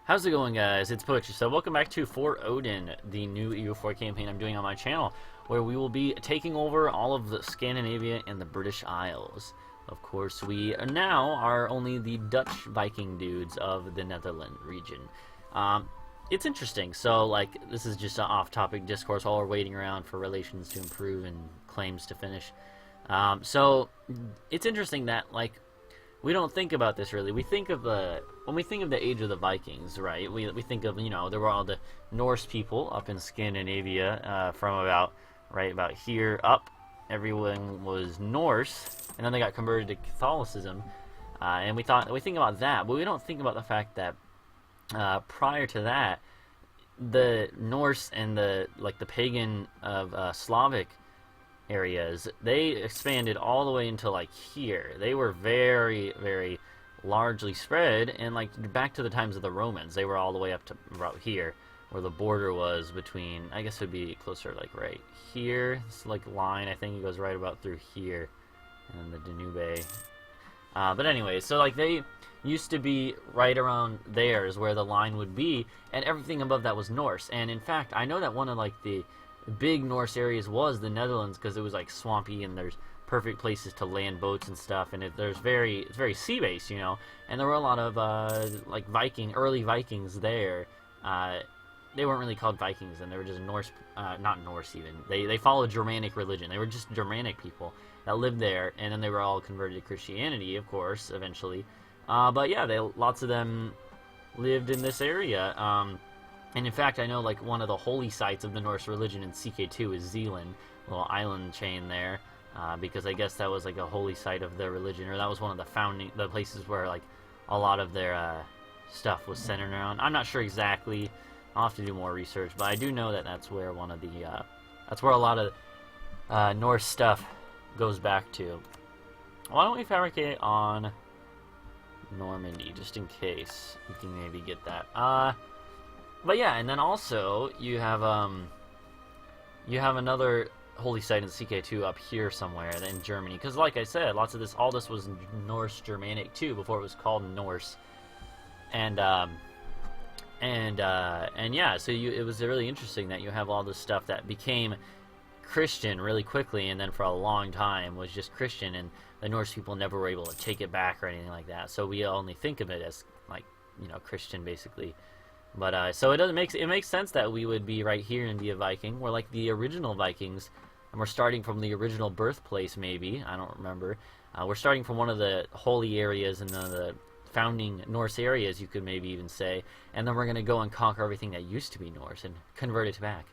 How's it going, guys? It's Butch. So welcome back to For Odin, the new EU4 campaign I'm doing on my channel, where we will be taking over all of the Scandinavia and the British Isles. Of course, we now are only the Dutch Viking dudes of the Netherlands region. It's interesting. So, like, this is just an off-topic discourse while we're waiting around for relations to improve and claims to finish. So, it's interesting that, like, we don't think about this really. We think of when we think of the age of the Vikings, right? We think of, you know, there were all the Norse people up in Scandinavia from about here up. Everyone was Norse, and then they got converted to Catholicism, and we think about that, but we don't think about the fact that prior to that, the Norse and the pagan of Slavic areas, they expanded all the way into like here. They were very, very largely spread, and like back to the times of the Romans, they were all the way up to about here, where the border was between, I guess it would be closer like right here. It's like line, I think it goes right about through here, and the Danube. But anyway, so like they used to be right around there is where the line would be, and everything above that was Norse. And in fact, I know that one of like the big Norse areas was the Netherlands, because it was like swampy and there's perfect places to land boats and stuff, and it's very sea based, you know. And there were a lot of like early Vikings there. They weren't really called Vikings, and they were just Norse, not Norse even. They followed Germanic religion. They were just Germanic people that lived there, and then they were all converted to Christianity, of course, eventually. But yeah, lots of them lived in this area. And in fact, I know like one of the holy sites of the Norse religion in CK2 is Zealand, a little island chain there, because I guess that was like a holy site of their religion, or that was one of the places where like a lot of their stuff was centered around. I'm not sure exactly. I'll have to do more research, but I do know that that's where that's where a lot of Norse stuff goes back to. Why don't we fabricate on Normandy, just in case we can maybe get that. But yeah, and then also you have another holy site in CK2 up here somewhere in Germany, because like I said, all this was Norse Germanic too before it was called Norse, and yeah, so it was really interesting that you have all this stuff that became Christian really quickly, and then for a long time was just Christian, and the Norse people never were able to take it back or anything like that. So we only think of it as like, you know, Christian basically. But so it makes sense that we would be right here and be a Viking. We're like the original Vikings, and we're starting from the original birthplace. Maybe, I don't remember. We're starting from one of the holy areas and the founding Norse areas, you could maybe even say, and then we're going to go and conquer everything that used to be Norse and convert it back.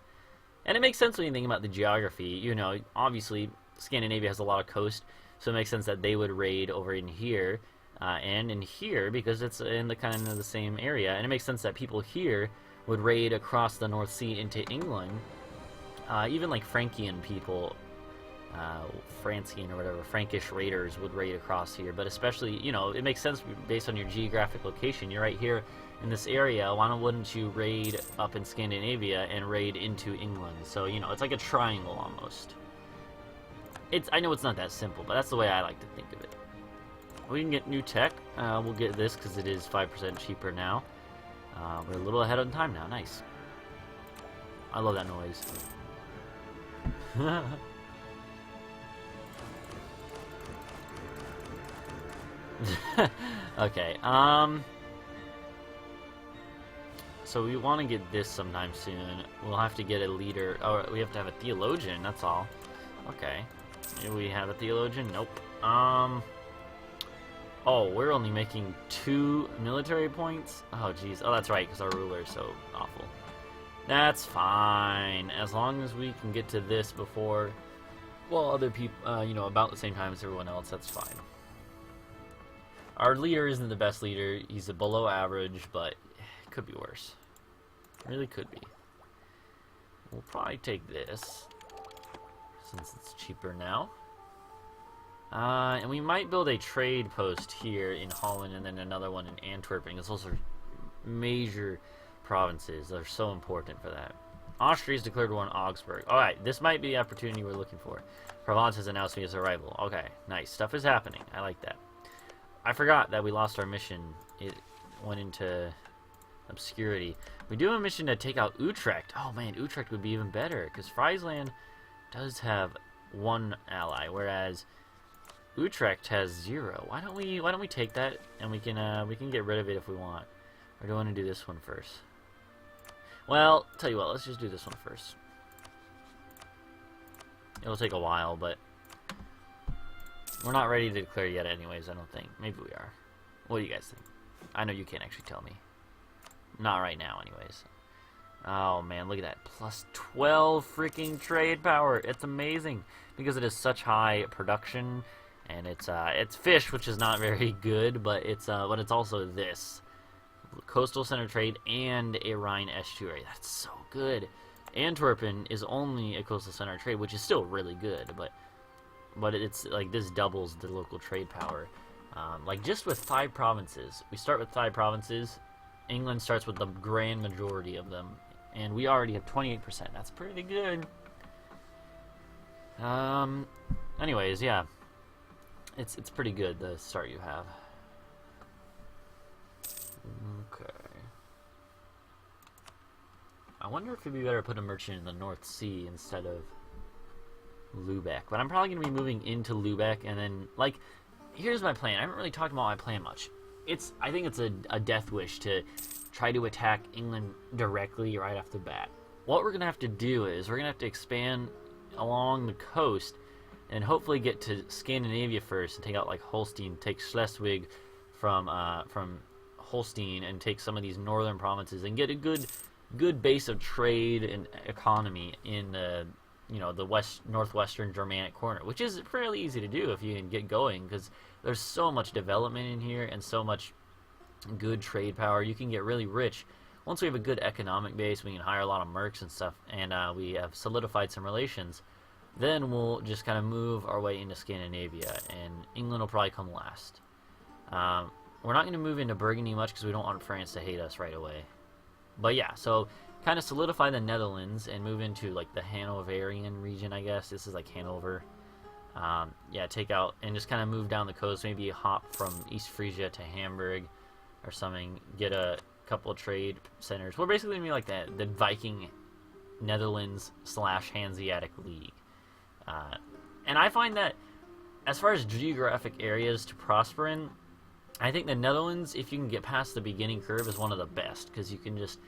And it makes sense when you think about the geography. You know, obviously Scandinavia has a lot of coast, so it makes sense that they would raid over in here and in here, because it's in the kind of the same area. And it makes sense that people here would raid across the North Sea into England. Even like Frankian people, Francian or whatever, Frankish raiders would raid across here. But especially, you know, it makes sense based on your geographic location. You're right here in this area. Wouldn't you raid up in Scandinavia and raid into England? So, you know, it's like a triangle almost. I know it's not that simple, but that's the way I like to think of it. We can get new tech. We'll get this because it is 5% cheaper now. We're a little ahead on time now. Nice. I love that noise. Okay. So we want to get this sometime soon. We'll have to get a leader. Oh, we have to have a theologian. That's all. Okay. Do we have a theologian? Nope. Oh, we're only making 2 military points? Oh, jeez. Oh, that's right, because our ruler is so awful. That's fine. As long as we can get to this before, well, other people, you know, about the same time as everyone else, that's fine. Our leader isn't the best leader. He's a below average, but it could be worse. It really could be. We'll probably take this, since it's cheaper now. And we might build a trade post here in Holland, and then another one in Antwerp. It's also major provinces. They're so important for that. Austria's declared war on Augsburg. Alright, this might be the opportunity we're looking for. Provence has announced me as a rival. Okay, nice. Stuff is happening. I like that. I forgot that we lost our mission. It went into obscurity. We do have a mission to take out Utrecht. Oh man, Utrecht would be even better because Friesland does have 1 ally, whereas Utrecht has 0. Why don't we take that, and we can get rid of it if we want. Or do I want to do this one first? Well, tell you what, let's just do this one first. It'll take a while, but we're not ready to declare yet anyways, I don't think. Maybe we are. What do you guys think? I know you can't actually tell me. Not right now, anyways. Oh, man, look at that. Plus 12 freaking trade power. It's amazing because it is such high production, and it's fish, which is not very good, but it's also this. Coastal center trade and a Rhine estuary. That's so good. Antwerpen is only a coastal center trade, which is still really good, but it's like this doubles the local trade power. Like just with 5 provinces, we start with 5 provinces. England starts with the grand majority of them, and we already have 28%. That's pretty good. Anyways, yeah, it's pretty good the start you have. Okay. I wonder if it'd be better to put a merchant in the North Sea instead of Lubeck. But I'm probably going to be moving into Lubeck, and then, like, here's my plan. I haven't really talked about my plan much. I think it's a death wish to try to attack England directly right off the bat. What we're going to have to do is we're going to have to expand along the coast and hopefully get to Scandinavia first and take out, like, Holstein, take Schleswig from Holstein, and take some of these northern provinces and get a good base of trade and economy in the northwestern Germanic corner, which is fairly easy to do if you can get going, because there's so much development in here and so much good trade power. You can get really rich once we have a good economic base. We can hire a lot of mercs and stuff, and we have solidified some relations. Then we'll just kind of move our way into Scandinavia, and England will probably come last. We're not going to move into Burgundy much because we don't want France to hate us right away. But yeah, so kind of solidify the Netherlands and move into like the Hanoverian region, I guess. This is like Hanover. Yeah, take out and just kind of move down the coast. Maybe hop from East Frisia to Hamburg or something. Get a couple of trade centers. We're basically going to be like the Viking Netherlands / Hanseatic League. And I find that as far as geographic areas to prosper in, I think the Netherlands, if you can get past the beginning curve, is one of the best, because you can just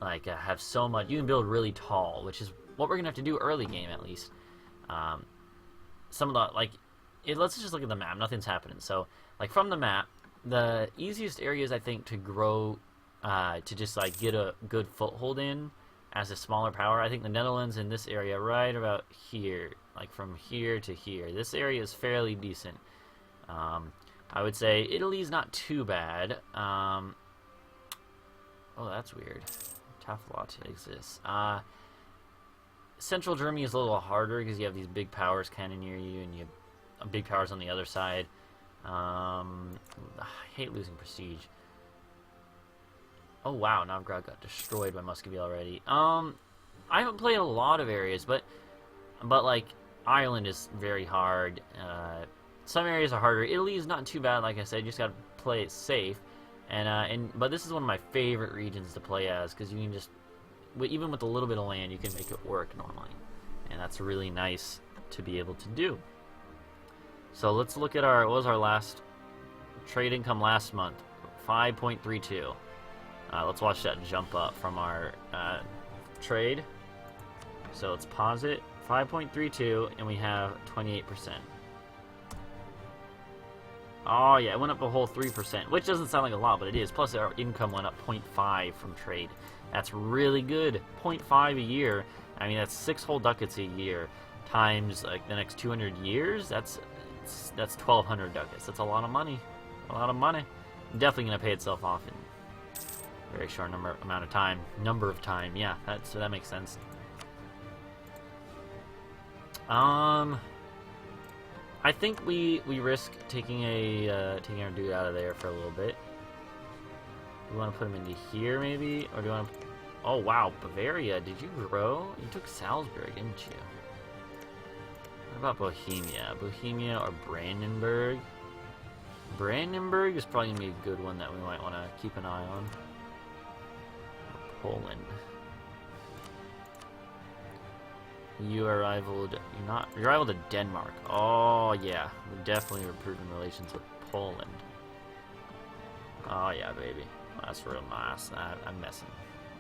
like have so much. You can build really tall, which is what we're gonna have to do early game at least. Some of the let's just look at the map. Nothing's happening. So like from the map, the easiest areas I think to grow, to just like get a good foothold in as a smaller power. I think the Netherlands in this area, right about here, like from here to here, this area is fairly decent. I would say Italy's not too bad. Oh, that's weird. Taflot exists. Central Germany is a little harder because you have these big powers kind of near you, and you have big powers on the other side. I hate losing prestige. Oh wow, Novgorod got destroyed by Muscovy already. I haven't played a lot of areas, but like Ireland is very hard. Some areas are harder. Italy is not too bad, like I said. You just gotta play it safe. But this is one of my favorite regions to play as, because you can just, even with a little bit of land, you can make it work normally, and that's really nice to be able to do. So let's look at what was our last trade income last month? 5.32. Let's watch that jump up from our trade. So let's pause it. 5.32, and we have 28%. Oh yeah, it went up a whole 3%, which doesn't sound like a lot, but it is. Plus our income went up 0.5 from trade. That's really good. 0.5 a year. I mean, that's 6 whole ducats a year times like the next 200 years. That's 1,200 ducats. That's a lot of money. A lot of money. Definitely gonna pay itself off in a very short amount of time. Yeah, that makes sense. I think we risk taking our dude out of there for a little bit. Do we want to put him into here maybe, or do you want to? Oh wow, Bavaria! Did you grow? You took Salzburg, didn't you? What about Bohemia? Bohemia or Brandenburg? Brandenburg is probably gonna be a good one that we might want to keep an eye on. Poland. You arrived. You arrived at Denmark. Oh yeah, we're definitely improving relations with Poland. Oh yeah, baby, that's real nice. I'm messing.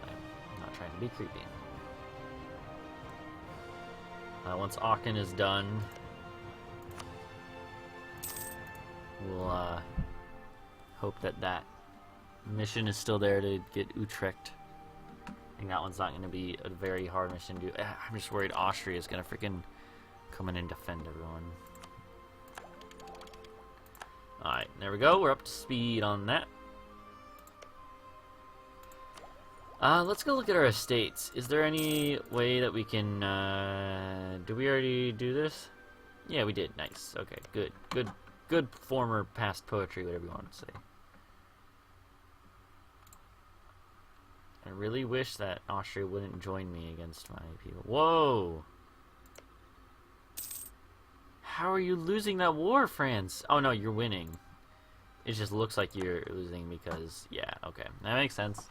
I'm not trying to be creepy. Once Aachen is done, we'll hope that that mission is still there to get Utrecht. I think that one's not going to be a very hard mission to do. I'm just worried Austria is going to freaking come in and defend everyone. Alright, there we go. We're up to speed on that. Let's go look at our estates. Is there any way that we can, did we already do this? Yeah, we did. Nice. Okay, good. Good former past poetry, whatever you want to say. I really wish that Austria wouldn't join me against my people. Whoa! How are you losing that war, France? Oh no, you're winning. It just looks like you're losing because, yeah, okay. That makes sense.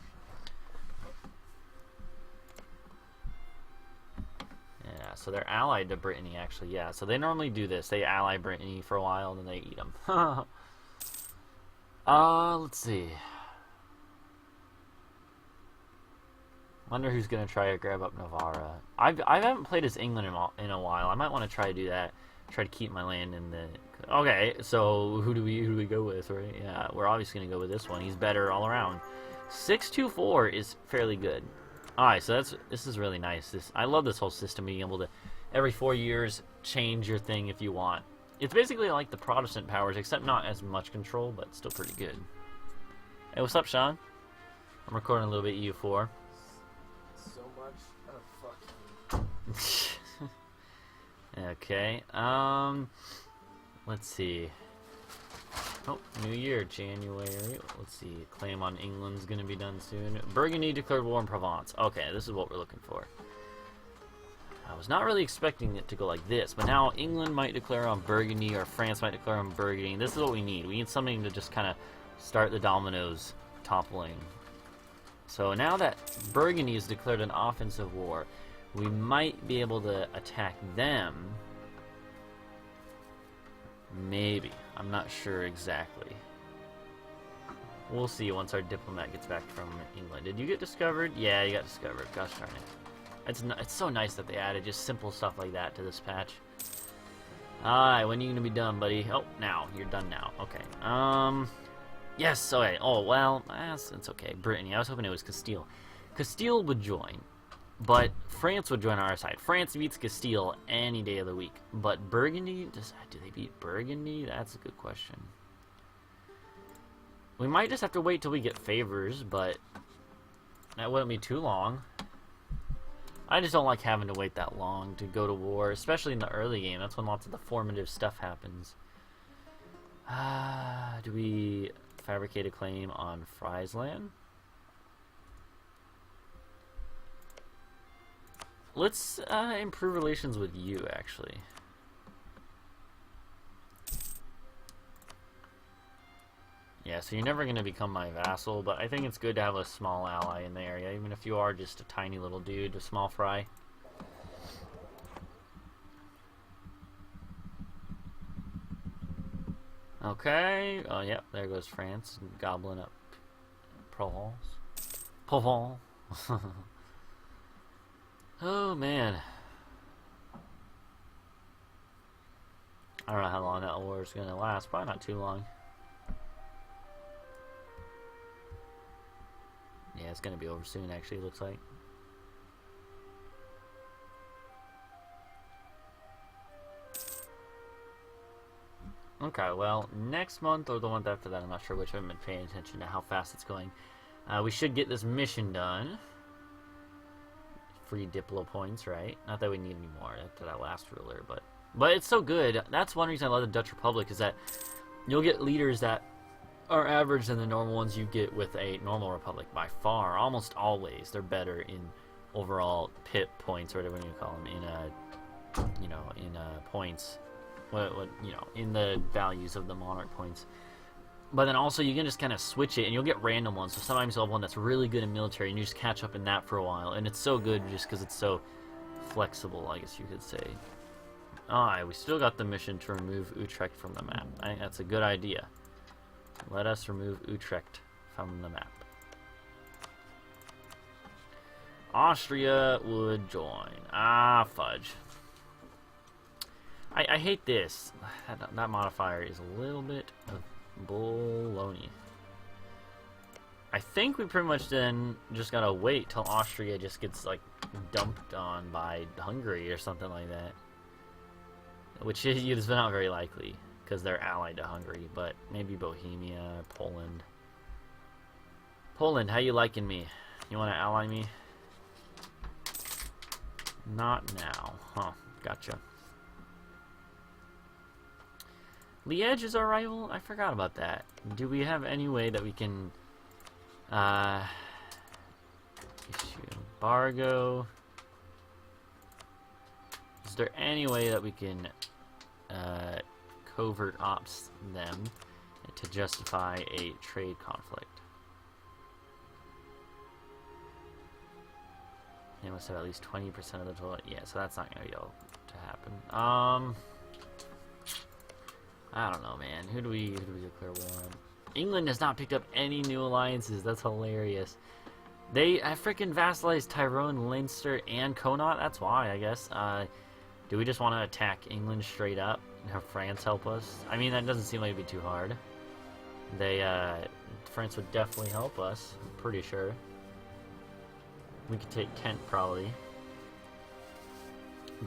Yeah, so they're allied to Brittany, actually, yeah. So they normally do this. They ally Brittany for a while, and then they eat them. Let's see. Wonder who's gonna try to grab up Navarra. I haven't played as England in a while. I might want to try to do that. Try to keep my land in the. Okay, so who do we go with, right? Yeah, we're obviously gonna go with this one. He's better all around. 624 is fairly good. All right, so this is really nice. I love this whole system, being able to every 4 years change your thing if you want. It's basically like the Protestant powers, except not as much control, but still pretty good. Hey, what's up, Sean? I'm recording a little bit EU4. Okay, let's see. Oh, New Year, January. Let's see. Claim on England's gonna be done soon. Burgundy declared war in Provence. Okay, this is what we're looking for. I was not really expecting it to go like this, but now England might declare on Burgundy, or France might declare on Burgundy. This is what we need. We need something to just kind of start the dominoes toppling. So now that Burgundy has declared an offensive war, we might be able to attack them. Maybe. I'm not sure exactly. We'll see once our diplomat gets back from England. Did you get discovered? Yeah, you got discovered. Gosh darn it. It's so nice that they added just simple stuff like that to this patch. Alright, when are you going to be done, buddy? Oh, now. You're done now. Okay. Yes, okay. Oh, well, it's okay. Brittany. I was hoping it was Castile. Castile would join. But France would join our side. France beats Castile any day of the week. But Burgundy, do they beat Burgundy? That's a good question. We might just have to wait till we get favors, but that wouldn't be too long. I just don't like having to wait that long to go to war, especially in the early game. That's when lots of the formative stuff happens. Do we fabricate a claim on Friesland? Let's improve relations with you, actually. Yeah, so you're never going to become my vassal, but I think it's good to have a small ally in the area, even if you are just a tiny little dude, a small fry. Okay. Oh, yep, there goes France, gobbling up Provence. Provence. Oh, man. I don't know how long that war is going to last. Probably not too long. Yeah, it's going to be over soon, actually, it looks like. Okay, well, next month or the month after that, I'm not sure which. I haven't been paying attention to how fast it's going. We should get this mission done. Free Diplo points, right? Not that we need any more after that last ruler, but it's so good. That's one reason I love the Dutch Republic, is that you'll get leaders that are average than the normal ones you get with a normal republic by far. Almost always, they're better in overall pip points, or whatever you call them, in points. What in the values of the monarch points. But then also you can just kind of switch it, and you'll get random ones. So sometimes you'll have one that's really good in military, and you just catch up in that for a while. And it's so good just because it's so flexible, I guess you could say. Alright, we still got the mission to remove Utrecht from the map. I think that's a good idea. Let us remove Utrecht from the map. Austria would join. Ah, fudge. I hate this. That modifier is a little bit of baloney. I think we pretty much then just gotta wait till Austria just gets, like, dumped on by Hungary or something like that. Which is not very likely, because they're allied to Hungary, but maybe Bohemia, Poland. Poland, how you liking me? You want to ally me? Not now. Huh, gotcha. Liège is our rival? I forgot about that. Do we have any way that we can issue embargo? Is there any way that we can covert ops them to justify a trade conflict? They must have at least 20% of the total. Yeah, so that's not gonna be able to happen. I don't know, man. Who do we declare war on? England has not picked up any new alliances. That's hilarious. They freaking vassalized Tyrone, Leinster, and Connaught. That's why, I guess. Do we just want to attack England straight up and have France help us? I mean, that doesn't seem like it'd be too hard. France would definitely help us. I'm pretty sure. We could take Kent, probably.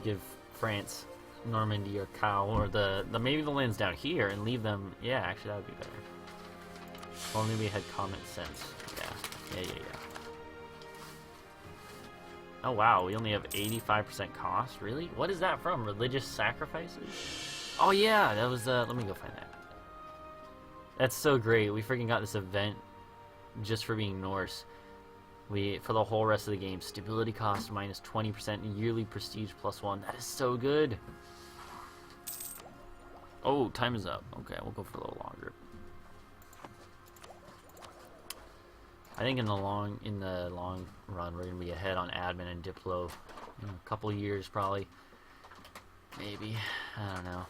Give France Normandy or Caen, or maybe the lands down here, and leave them. Yeah, actually, that would be better. If only we had common sense. Yeah. Oh wow, we only have 85% cost? Really? What is that from? Religious sacrifices? Oh yeah, that was, let me go find that. That's so great. We freaking got this event just for being Norse. For the whole rest of the game, stability cost minus 20%, yearly prestige +1. That is so good. Oh, time is up. Okay, we'll go for a little longer. I think in the long run, we're gonna be ahead on admin and Diplo. In a couple years, probably. Maybe. I don't know.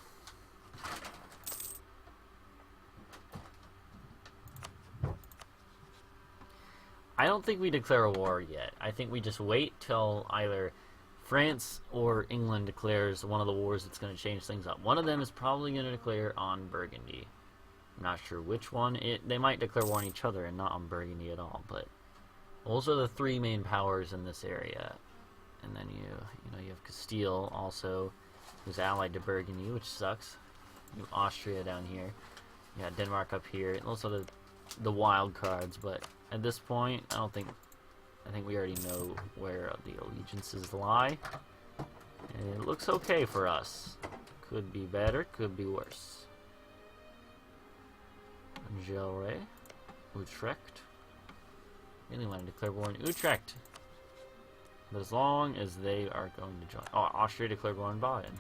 I don't think we declare a war yet. I think we just wait till either France or England declares one of the wars that's going to change things up. One of them is probably going to declare on Burgundy. I'm not sure which one. They might declare war on each other and not on Burgundy at all. But those are the three main powers in this area. And then you have Castile also, who's allied to Burgundy, which sucks. You have Austria down here. You got Denmark up here. Those are the wild cards, but at this point, I think we already know where the allegiances lie. And it looks okay for us. Could be better, could be worse. Gelre, Utrecht. Really want to declare war on Utrecht. But as long as they are going to join. Oh, Austria declared war on Baden.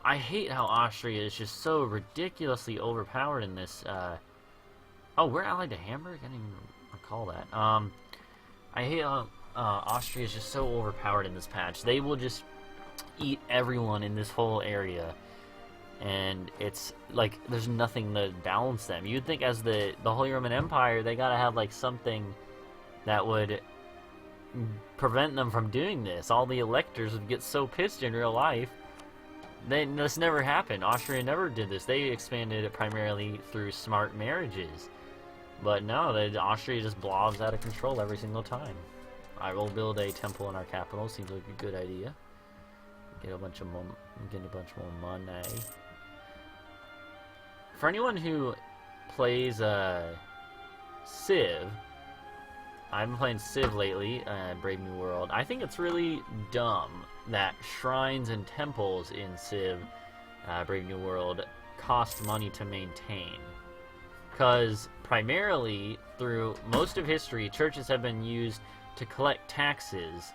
I hate how Austria is just so ridiculously overpowered in this. Oh, we're allied to Hamburg? I didn't even recall that. I hate how Austria is just so overpowered in this patch. They will just eat everyone in this whole area. And it's like there's nothing to balance them. You'd think as the Holy Roman Empire, they gotta have like something that would prevent them from doing this. All the electors would get so pissed in real life. This never happened. Austria never did this. They expanded it primarily through smart marriages. But no, Austria just blobs out of control every single time. I will build a temple in our capital. Seems like a good idea. Get a bunch more money. For anyone who plays Civ, I've been playing Civ lately, Brave New World. I think it's really dumb that shrines and temples in Civ, Brave New World, cost money to maintain. Because primarily, through most of history, churches have been used to collect taxes.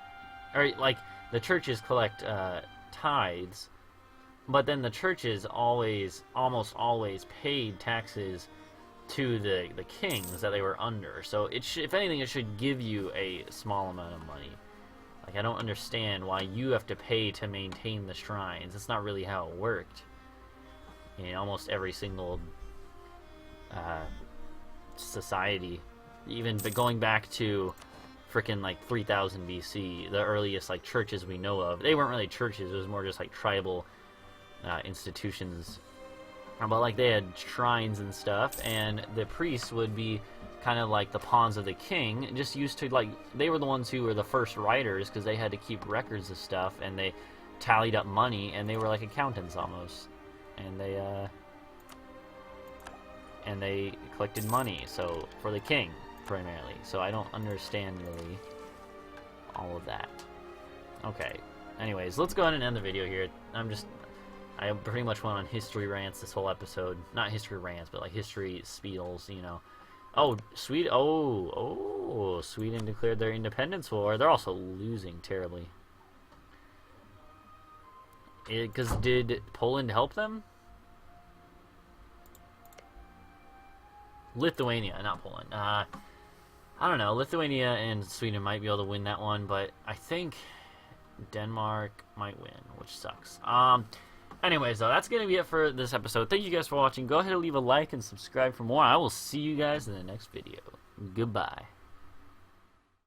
Or, like, the churches collect tithes, but then the churches almost always paid taxes to the kings that they were under. So if anything, it should give you a small amount of money. Like, I don't understand why you have to pay to maintain the shrines. That's not really how it worked. In almost every single society, even going back to freaking like 3000 BC, the earliest like churches we know of, they weren't really churches. It was more just like tribal institutions. But like they had shrines and stuff, and the priests would be kind of like the pawns of the king, just used to, like, they were the ones who were the first writers because they had to keep records of stuff, and they tallied up money, and they were like accountants almost, and they collected money, so for the king primarily. So I don't understand really all of that. Okay, anyways, let's go ahead and end the video here. I pretty much went on history rants this whole episode. Not history rants, but like history spiels, you know. Oh, Sweden! Oh, Sweden declared their independence war. They're also losing terribly. Because did Poland help them? Lithuania, not Poland. I don't know. Lithuania and Sweden might be able to win that one, but I think Denmark might win, which sucks. Anyways, though, that's going to be it for this episode. Thank you guys for watching. Go ahead and leave a like and subscribe for more. I will see you guys in the next video. Goodbye.